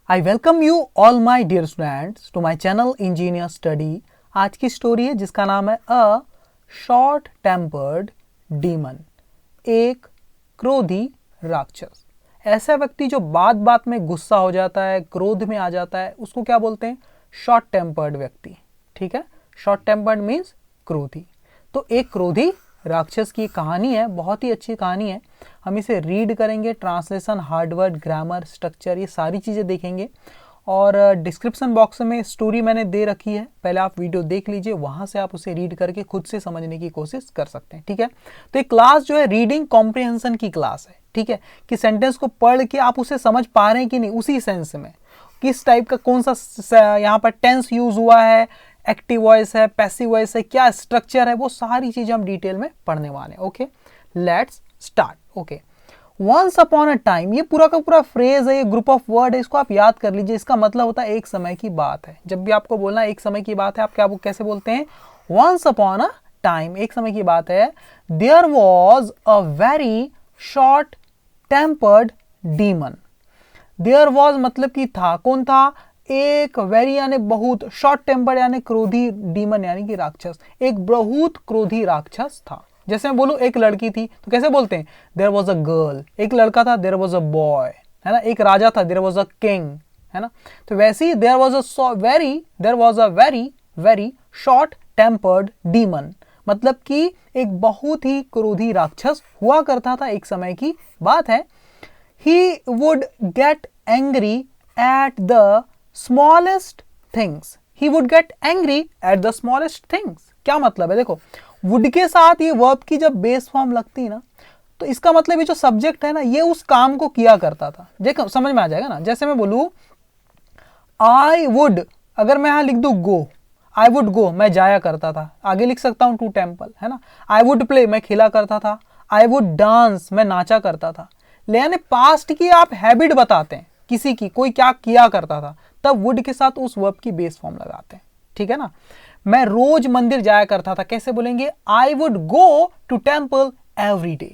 I welcome you all my dear students to my channel engineer study. आज की story है जिसका नाम है अ शॉर्ट टेम्पर्ड डीमन, एक क्रोधी राक्षस। ऐसा व्यक्ति जो बात बात में गुस्सा हो जाता है, क्रोध में आ जाता है, उसको क्या बोलते हैं? शॉर्ट टेम्पर्ड व्यक्ति। ठीक है, शॉर्ट टेम्पर्ड मीन्स क्रोधी। तो एक क्रोधी राक्षस की कहानी है, बहुत ही अच्छी कहानी है। हम इसे रीड करेंगे, ट्रांसलेशन, हार्डवर्ड, ग्रामर, स्ट्रक्चर, ये सारी चीज़ें देखेंगे। और डिस्क्रिप्शन बॉक्स में स्टोरी मैंने दे रखी है, पहले आप वीडियो देख लीजिए, वहाँ से आप उसे रीड करके खुद से समझने की कोशिश कर सकते हैं। ठीक है, तो ये क्लास जो है रीडिंग कॉम्प्रिहेंशन की क्लास है। ठीक है, कि सेंटेंस को पढ़ के आप उसे समझ पा रहे हैं कि नहीं, उसी सेंस में किस टाइप का कौन सा यहाँ पर टेंस यूज हुआ है, एक्टिव वॉइस है, पैसिव वॉइस है, क्या स्ट्रक्चर है, वो सारी चीजें हम डिटेल में पढ़ने वाले हैं। Okay, let's start. Okay, once upon a time, ये पूरा का पूरा फ्रेज है, ये ग्रुप ऑफ वर्ड है, इसको आप याद कर लीजिए। इसका मतलब होता है एक समय की बात है। जब भी आपको बोलना एक समय की बात है, आप क्या कैसे बोलते हैं? वंस अपॉन अ टाइम, एक समय की बात है। There was a very short tempered demon. There was मतलब कि था, कौन था? एक वेरी यानी बहुत, शॉर्ट टेम्पर यानी क्रोधी, डीमन यानी कि राक्षस, एक बहुत क्रोधी राक्षस था। जैसे मैं बोलूं एक लड़की थी तो कैसे बोलते हैं? There was a girl. एक लड़का था, देयर वॉज अ बॉय, है ना। एक राजा था, देयर वॉज अ किंग, है ना। तो वैसे ही there was a very very short tempered demon, मतलब कि एक बहुत ही क्रोधी राक्षस हुआ करता था, एक समय की बात है। He would get angry at the smallest things. He would get angry at the smallest things. क्या मतलब है? देखो, would के साथ ये वर्ब की जब बेस फॉर्म लगती है ना, तो इसका मतलब ये जो सब्जेक्ट है ना, ये उस काम को किया करता था। देखो समझ में आ जाएगा ना। जैसे मैं बोलूं I would, अगर मैं यहां लिख दूं go, I would go, मैं जाया करता था। आगे लिख सकता हूं टू टेम्पल, है ना। I would play, मैं खेला करता था। I would dance, मैं नाचा करता था। लेकिन पास्ट की आप हैबिट बताते हैं किसी की, कोई क्या किया करता था, तब वुड के साथ उस वर्ब की बेस फॉर्म लगाते हैं। ठीक है ना। मैं रोज मंदिर जाया करता था, कैसे बोलेंगे? I would go to temple every day.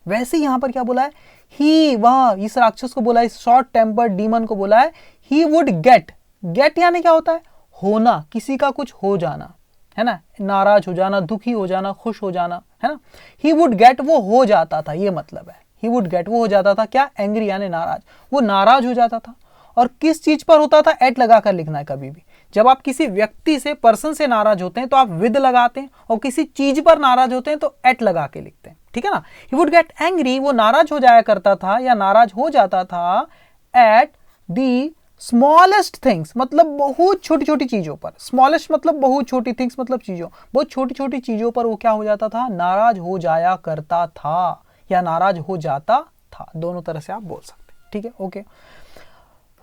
वैसे यहां पर क्या बोला है? ही, वह इस राक्षस को बोला है, इस शॉर्ट टेम्पर्ड डीमन को बोला है ही वुड गेट। गेट यानी क्या होता है? होना, किसी का कुछ हो जाना, है ना। नाराज हो जाना, दुखी हो जाना, खुश हो जाना, है ना। ही वुड गेट, वो हो जाता था, ये मतलब है। ही वुड गेट, वो हो जाता था क्या? एंग्री यानी नाराज, वो नाराज हो जाता था। और किस चीज पर होता था? एट लगाकर लिखना है कभी भी। जब आप किसी व्यक्ति से, पर्सन से नाराज होते हैं तो आप विद लगाते हैं, और किसी चीज पर नाराज होते हैं तो एट लगा के लिखते हैं। ठीक है ना। ही वुड गेट एंग्री, वो नाराज हो जाया करता था या नाराज हो जाता था एट दी स्मॉलेस्ट थिंग्स, मतलब बहुत छोटी छोटी चीजों पर। स्मॉलेस्ट मतलब बहुत छोटी, थिंग्स मतलब चीजों, बहुत छोटी छोटी चीजों पर वो क्या हो जाता था? नाराज हो जाया करता था या नाराज हो जाता था, दोनों तरह से आप बोल सकते हैं। ठीक है, ओके।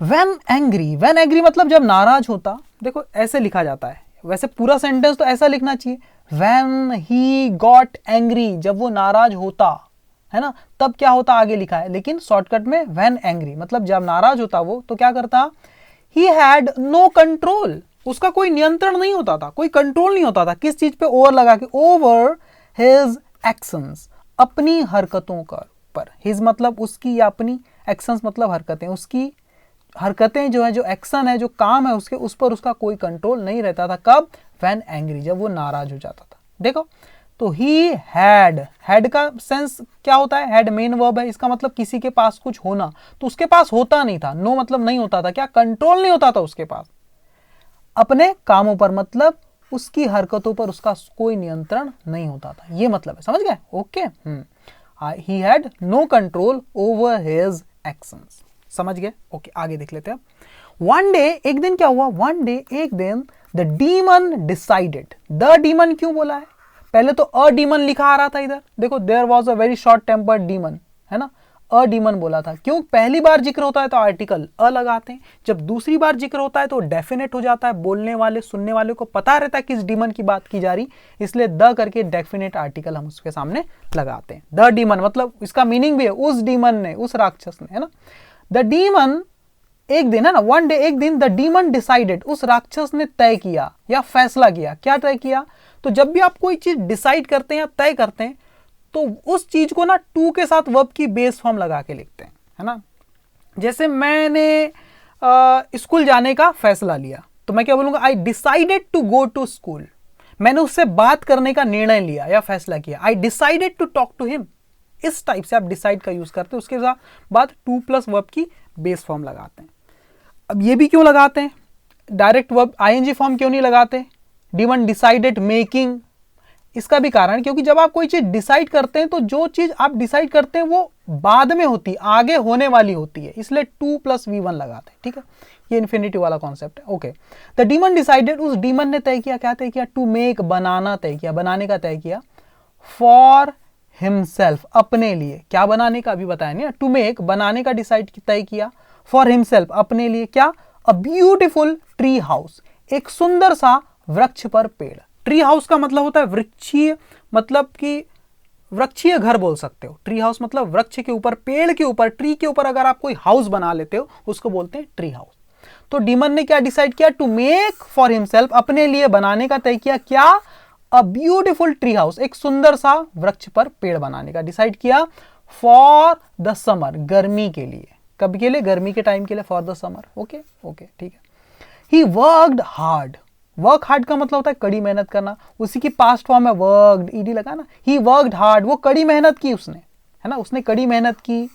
व्हेन एंग्री मतलब जब नाराज होता। देखो ऐसे लिखा जाता है, वैसे पूरा सेंटेंस तो ऐसा लिखना चाहिए, व्हेन ही गॉट एंग्री, जब वो नाराज होता, है ना, तब क्या होता आगे लिखा है। लेकिन शॉर्टकट में व्हेन एंग्री मतलब जब नाराज होता वो, तो क्या करता? ही हैड नो कंट्रोल, उसका कोई नियंत्रण नहीं होता था, कोई कंट्रोल नहीं होता था। किस चीज पे? ओवर लगा के, ओवर हिज एक्शंस, अपनी हरकतों का पर। हिज मतलब उसकी या अपनी, एक्शंस मतलब हरकतें, उसकी हरकतें जो है, जो एक्शन है, जो काम है उसके, उस पर उसका कोई कंट्रोल नहीं रहता था। कब? व्हेन एंग्री, जब वो नाराज हो जाता था। देखो, तो ही हैड का सेंस क्या होता है? हैड मेन वर्ब है, इसका मतलब किसी के पास कुछ होना, तो उसके पास होता नहीं था। नो मतलब नहीं होता था, क्या? कंट्रोल नहीं होता था उसके पास अपने कामों पर, मतलब उसकी हरकतों पर उसका कोई नियंत्रण नहीं होता था, ये मतलब है। समझ गए? Okay. He had no control over his actions. समझ गए? ओके, आगे देख लेते हैं। वन डे, एक दिन क्या हुआ? वन डे, एक दिन, the demon decided. The demon क्यों बोला है? पहले तो अ डीमन लिखा आ रहा था इधर, देखो, there was a very short tempered demon, है ना। अ डीमन बोला था, क्यों? पहली बार जिक्र होता है तो आर्टिकल अ लगाते हैं, जब दूसरी बार जिक्र होता है तो डेफिनेट हो जाता है, बोलने वाले, सुनने वाले को पता रहता है किस डीमन की बात की जा रही, इसलिए द करके डेफिनेट आर्टिकल हम उसके सामने लगाते हैं। द डीमन मतलब इसका मीनिंग भी है उस डीमन ने, उस राक्षस ने, है ना। द डीमन, एक दिन, है ना, वन डे, एक दिन, द डीमन डिसाइडेड, उस राक्षस ने तय किया या फैसला किया। क्या तय किया? तो जब भी आप कोई चीज डिसाइड करते हैं या तय करते हैं, तो उस चीज को ना टू के साथ वर्ब की बेस फॉर्म लगा के लिखते हैं, है ना। जैसे मैंने स्कूल जाने का फैसला लिया, तो मैं क्या बोलूंगा, I decided to go to school. मैंने उससे बात करने का निर्णय लिया या फैसला किया, I decided to talk to him. इस टाइप से आप डिसाइड का यूज करते हैं, उसके बाद टू प्लस वर्ब की बेस फॉर्म लगाते हैं। अब ये भी क्यों लगाते हैं, डायरेक्ट वर्ब आईएनजी फॉर्म क्यों नहीं लगाते, D1 डिसाइडेड मेकिंग। इसका भी कारण, क्योंकि जब आप कोई चीज डिसाइड करते हैं तो जो चीज आप डिसाइड करते हैं वो बाद में होती है, आगे होने वाली होती है, इसलिए 2 + V1 लगाते हैं। ठीक है, ये इन्फिनिटी वाला कॉन्सेप्ट है। ओके, द डीमन डिसाइडेड, उस डीमन ने तय किया, क्या तय किया, टू मेक, बनाना तय किया, बनाने का तय किया, फॉर हिमसेल्फ, अपने लिए। क्या बनाने का अभी बताया नहीं, टू मेक, बनाने का डिसाइड तय किया, फॉर हिमसेल्फ, अपने लिए, क्या, अ ब्यूटिफुल ट्री हाउस, एक सुंदर सा वृक्ष पर पेड़। ट्री हाउस का मतलब होता है वृक्षीय, मतलब कि वृक्षीय घर बोल सकते हो। ट्री हाउस मतलब वृक्ष के ऊपर, पेड़ के ऊपर, ट्री के ऊपर अगर आप कोई हाउस बना लेते हो उसको बोलते हैं ट्री हाउस। तो डीमन ने क्या डिसाइड किया, टू मेक फॉर हिमसेल्फ, अपने लिए बनाने का तय किया, क्या, अ ब्यूटिफुल ट्री हाउस, एक सुंदर सा वृक्ष पर पेड़ बनाने का डिसाइड किया, फॉर द समर, गर्मी के लिए। कब के लिए, गर्मी के टाइम के लिए, for the summer. Okay okay, ठीक है। He worked hard, work hard का मतलब होता है कड़ी मेहनत करना, उसी की पास्ट फॉर्म है वर्कड, ईडी लगा ना। ही वर्कड हार्ड, वो कड़ी मेहनत की उसने, है ना, उसने कड़ी मेहनत की,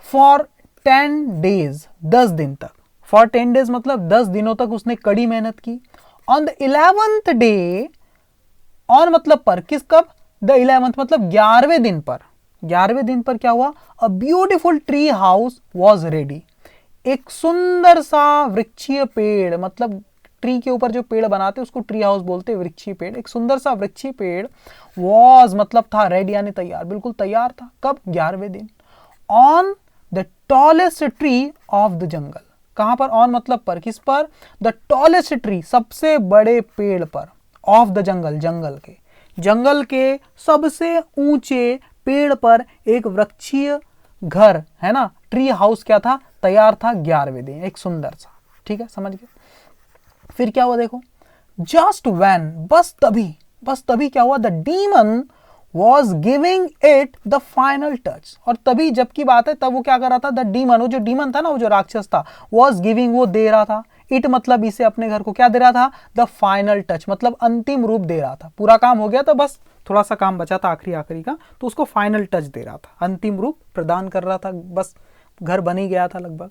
फॉर 10 days, 10 दिन तक। फॉर 10 days मतलब 10 दिनों तक उसने कड़ी मेहनत की। On the 11th day, on मतलब पर, किस, कब, द 11th मतलब 11वें दिन पर। 11वें दिन पर क्या हुआ, a beautiful tree house was ready, एक सुंदर सा वृक्षीय पेड़, मतलब ट्री के ऊपर जो पेड़ बनाते हैं उसको ट्री हाउस बोलते हैं, वृक्षीय पेड़, एक सुंदर सा वृक्षीय पेड़, वॉज मतलब था, रेडी यानी तैयार, बिल्कुल तैयार था। कब, 11वें दिन। On the tallest tree of the jungle, कहां पर, ऑन मतलब पर, किस पर, द टॉलेस्ट ट्री, सबसे बड़े पेड़ पर, ऑफ द जंगल, जंगल के सबसे ऊंचे पेड़ पर एक वृक्षीय घर, है ना, ट्री हाउस क्या था, तैयार था 11वें दिन, एक सुंदर सा। ठीक है, समझ गए। फिर क्या हुआ देखो, जस्ट वैन, बस तभी क्या हुआ, the demon was giving it the final touch, और तभी, जब की बात है, तब वो क्या कर रहा था, द डीमन, वो जो डीमन था ना, वो जो राक्षस था, वॉज गिविंग, वो दे रहा था, इट मतलब इसे, अपने घर को, क्या दे रहा था, द फाइनल टच मतलब अंतिम रूप दे रहा था। पूरा काम हो गया था, बस थोड़ा सा काम बचा था आखिरी का, तो उसको फाइनल टच दे रहा था, अंतिम रूप प्रदान कर रहा था, बस घर बन ही गया था लगभग।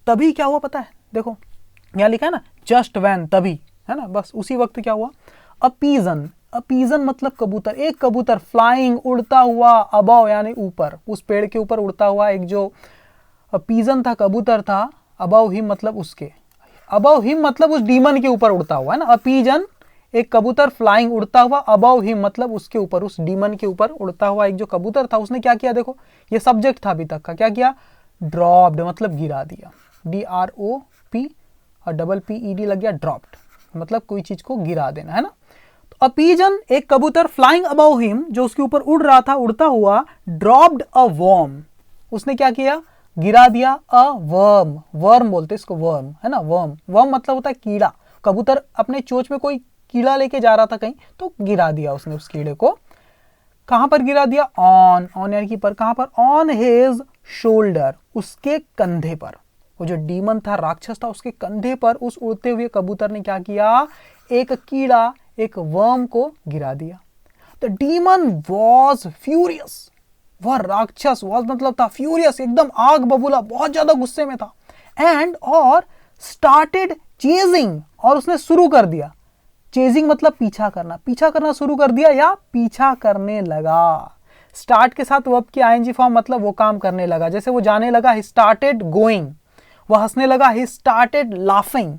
तभी क्या हुआ पता है, देखो यहाँ लिखा है ना, जस्ट वैन, तभी, है ना, बस उसी वक्त क्या हुआ, अ पीजन मतलब कबूतर, एक कबूतर, फ्लाइंग, उड़ता हुआ, अबव यानी ऊपर, उस पेड़ के ऊपर उड़ता हुआ, एक जो पीजन था, कबूतर था, अबव हिम मतलब उसके, अबव हिम मतलब उस डीमन के ऊपर उड़ता हुआ, है ना, अ पीजन एक कबूतर, फ्लाइंग उड़ता हुआ, अबव हिम मतलब उसके ऊपर, उस डीमन के ऊपर उड़ता हुआ एक जो कबूतर था, उसने क्या किया, देखो ये सब्जेक्ट था अभी तक का, क्या किया, ड्रॉप्ड मतलब गिरा दिया, DROP और PPED लग गया, ड्रॉप्ड मतलब कोई चीज को गिरा देना, है ना। तो अ पीजन एक कबूतर, फ्लाइंग अबव हिम जो उसके ऊपर उड़ रहा था, उड़ता हुआ, ड्रॉप्ड अ वर्म, उसने क्या किया, गिरा दिया, अ वर्म बोलते इसको, वर्म, है ना, वर्म मतलब होता है कीड़ा। कबूतर अपने चोंच में कोई कीड़ा लेके जा रहा था कहीं, तो गिरा दिया उसने उस कीड़े को। कहां पर गिरा दिया, ऑन यानी कि पर, कहां पर, ऑन हिज शोल्डर, उसके कंधे पर। वो जो डीमन था, राक्षस था, उसके कंधे पर उस उड़ते हुए कबूतर ने क्या किया, एक कीड़ा, एक वर्म को गिरा दिया। द डीमन वॉज फ्यूरियस, वह राक्षस, वॉज मतलब था, फ्यूरियस एकदम आग बबूला, बहुत ज्यादा गुस्से में था, एंड और स्टार्टेड चेजिंग, और उसने शुरू कर दिया, चेजिंग मतलब पीछा करना शुरू कर दिया या पीछा करने लगा। स्टार्ट के साथ वर्ब की आईएनजी फॉर्म मतलब वो काम करने लगा, जैसे वो जाने लगा, ही स्टार्टेड गोइंग, वह हंसने लगा, ही स्टार्टेड लाफिंग,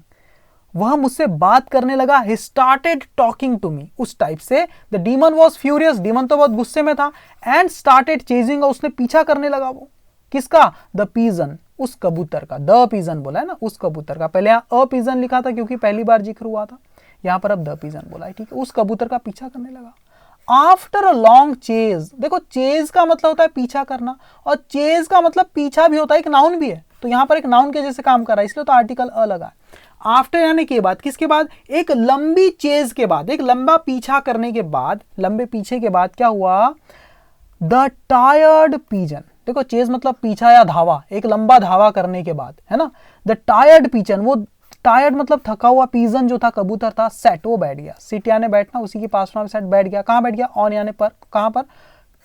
वह मुझसे बात करने लगा, he started talking to me, उस टाइप से। The demon was furious, demon तो बहुत गुस्से में था, एंड स्टार्टेड चेजिंग, उसने पीछा करने लगा, वो किसका, द पीजन, उस कबूतर का, द पीजन बोला है ना, उस कबूतर का। पहले यहाँ अ पीजन लिखा था क्योंकि पहली बार जिक्र हुआ था, यहाँ पर अब द पीजन बोला है, ठीक है, उस कबूतर का पीछा करने लगा। आफ्टर अ लॉन्ग चेज, देखो चेज का मतलब होता है पीछा करना, और चेज का मतलब पीछा भी होता है, एक नाउन भी है, तो यहाँ पर एक नाउन के जैसे काम कर रहा है, इसलिए तो आर्टिकल अ लगा है। आफ्टर यानी के बाद, किसके बाद, एक लंबी चेज के बाद, एक लंबा पीछा करने के बाद, लंबे पीछे के बाद क्या हुआ, द टायर्ड पीजन, देखो चेज मतलब पीछा या धावा, एक लंबा धावा करने के बाद, है ना। द टायर्ड पिजन, वो टायर्ड मतलब थका हुआ पिजन जो था, कबूतर था, सेट वो बैठ गया। सिट यानी बैठना, उसी की पास में सेट बैठ गया। कहाँ बैठ गया? ऑन यानी पर, कहाँ पर?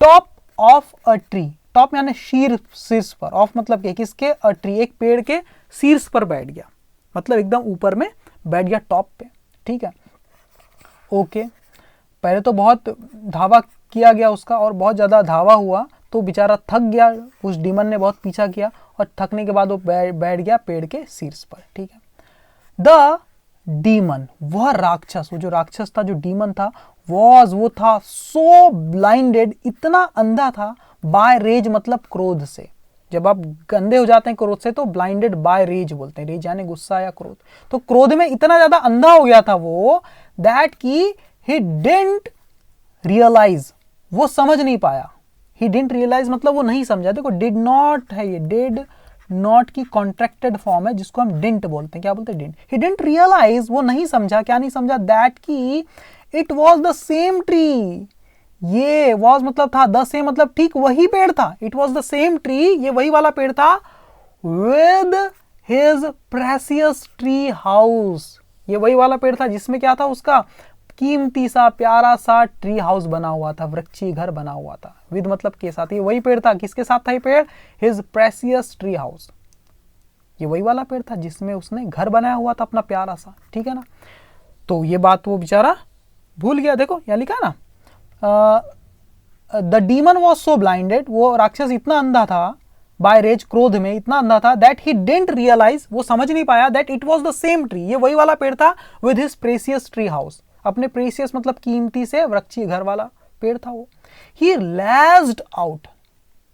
Top of a tree, top यानी शीर्ष पर, ऑफ मतलब के किसके? अ ट्री, एक पेड़ के शीर्ष पर बैठ गया, मतलब एकदम ऊपर में बैठ गया, टॉप पे, ठीक है। ओके, पहले तो बहुत धावा किया गया उसका और बहुत ज़्यादा धावा हुआ तो बेचारा थक गया, उस डीमन ने बहुत पीछा किया और थकने के बाद वो बैठ गया पेड़ के शीर्ष पर, ठीक है। द डीमन, वह राक्षस, वो जो राक्षस था, जो डीमन था, वो था सो ब्लाइंडेड, इतना अंधा था, बाय रेज मतलब क्रोध से। जब आप गंदे हो जाते हैं क्रोध से तो ब्लाइंडेड बाय रेज बोलते हैं, रेज यानी गुस्सा या क्रोध। तो क्रोध में इतना ज्यादा अंधा हो गया था वो, दैट की ही डिडंट रियलाइज, वो समझ नहीं पाया। ही डिडंट रियलाइज मतलब वो नहीं समझा। देखो डिड नॉट है, ये डिड नॉट की कॉन्ट्रैक्टेड फॉर्म है जिसको हम डिडंट बोलते हैं। क्या बोलते हैं? डिडंट। ही डिडंट रियलाइज, वो नहीं समझा। क्या नहीं समझा? दैट की it was the same tree, ये वॉज मतलब था, द सेम मतलब ठीक वही पेड़ था, it was the same tree, ये वही वाला पेड़ था, with his precious tree house, ये वही वाला पेड़ था जिसमें क्या था? उसका कीमती सा प्यारा सा ट्री हाउस बना हुआ था, वृक्षी घर बना हुआ था। विद मतलब के साथ, ये वही पेड़ था। किसके साथ था ये पेड़? हिज प्रेसियस ट्री हाउस, ये वही वाला पेड़ था जिसमें उसने घर बनाया हुआ था अपना प्यारा सा, ठीक है ना। तो ये बात वो बेचारा भूल गया। देखो यहाँ लिखा ना, the demon was so blinded, वो राक्षस इतना अंधा था, बाय रेज क्रोध में इतना अंधा था, दैट ही डिडंट रियलाइज, वो समझ नहीं पाया, that it was the same tree, ये वही वाला पेड़ था, with his precious tree house, अपने प्रेसियस मतलब कीमती से वृक्षी घर वाला पेड़ था वो। ही लैज्ड आउट,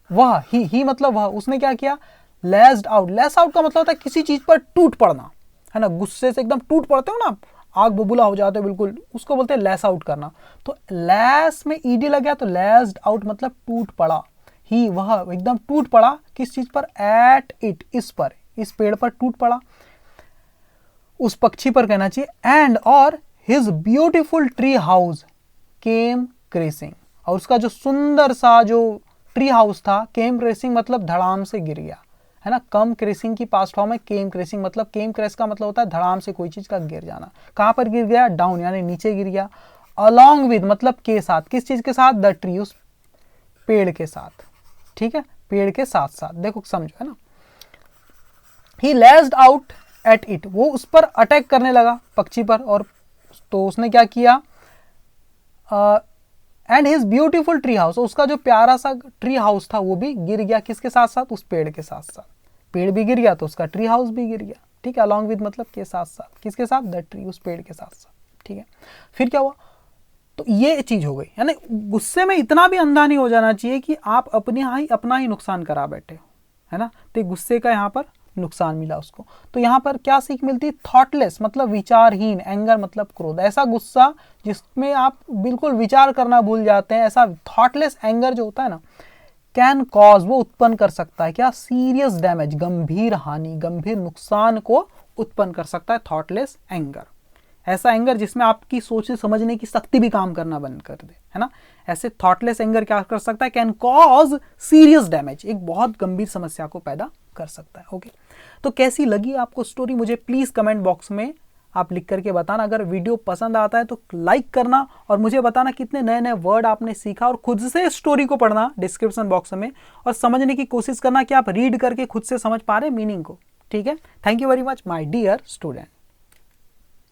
वह ही मतलब वह, उसने क्या किया? लैज्ड आउट, लैस आउट का मतलब होता है किसी चीज पर टूट पड़ना, है ना। गुस्से से एकदम टूट पड़ते हो ना, आग बबूला हो जाते हो बिल्कुल, उसको बोलते हैं लैस आउट करना। तो लैस में ईडी लग गया तो लैस्ड आउट मतलब टूट पड़ा। ही वह एकदम टूट पड़ा, किस चीज पर? एट इट, इस पर, इस पेड़ पर टूट पड़ा, उस पक्षी पर कहना चाहिए। एंड और हिज ब्यूटिफुल ट्री हाउस केम क्रेसिंग, और उसका जो सुंदर सा जो ट्री हाउस था, केम क्रेसिंग मतलब धड़ाम से गिर गया, है ना। कम क्रेसिंग की पास्ट फॉर्म है केम क्रेसिंग, मतलब केम क्रेस का मतलब होता है धड़ाम से कोई चीज का गिर जाना। कहां पर गिर गया? डाउन यानी नीचे गिर गया। अलॉन्ग विद मतलब के साथ, किस चीज के साथ? द ट्री, उस पेड़ के साथ, ठीक है, पेड़ के साथ साथ। देखो समझो, है ना। ही लैज्ड आउट एट इट, वो उस पर अटैक करने लगा, पक्षी पर, और तो उसने क्या किया? And his beautiful tree house, उसका जो प्यारा सा ट्री हाउस था वो भी गिर गया, किसके साथ साथ? उस पेड़ के साथ साथ। पेड़ भी गिर गया तो उसका ट्री हाउस भी गिर गया, ठीक है। अलॉन्ग विद मतलब के साथ साथ, किसके साथ? द ट्री, उस पेड़ के साथ साथ, ठीक है। फिर क्या हुआ? तो ये चीज हो गई, यानी गुस्से में इतना भी अंधा नहीं हो जाना चाहिए कि आप अपना ही नुकसान करा बैठे हो, है ना। तो गुस्से का यहाँ पर नुकसान मिला उसको। तो यहाँ पर क्या सीख मिलती? थॉटलेस मतलब विचारहीन, एंगर मतलब क्रोध, ऐसा गुस्सा जिसमें आप बिल्कुल विचार करना भूल जाते हैं, ऐसा थॉटलेस एंगर जो होता है ना, कैन कॉज, वो उत्पन्न कर सकता है क्या? सीरियस डैमेज, गंभीर हानि, गंभीर नुकसान को उत्पन्न कर सकता है थॉटलेस एंगर। ऐसा एंगर जिसमें आपकी सोच समझने की शक्ति भी काम करना बंद कर दे, है ना। ऐसे थॉटलेस एंगर क्या कर सकता है? कैन कॉज सीरियस डैमेज, एक बहुत गंभीर समस्या को पैदा कर सकता है। ओके, तो कैसी लगी आपको स्टोरी? मुझे प्लीज कमेंट बॉक्स में आप लिख करके बताना। अगर वीडियो पसंद आता है तो लाइक करना और मुझे बताना कितने नए नए वर्ड आपने सीखा, और खुद से स्टोरी को पढ़ना डिस्क्रिप्शन बॉक्स में, और समझने की कोशिश करना कि आप रीड करके खुद से समझ पा रहे मीनिंग को, ठीक है। Thank you very much my dear student.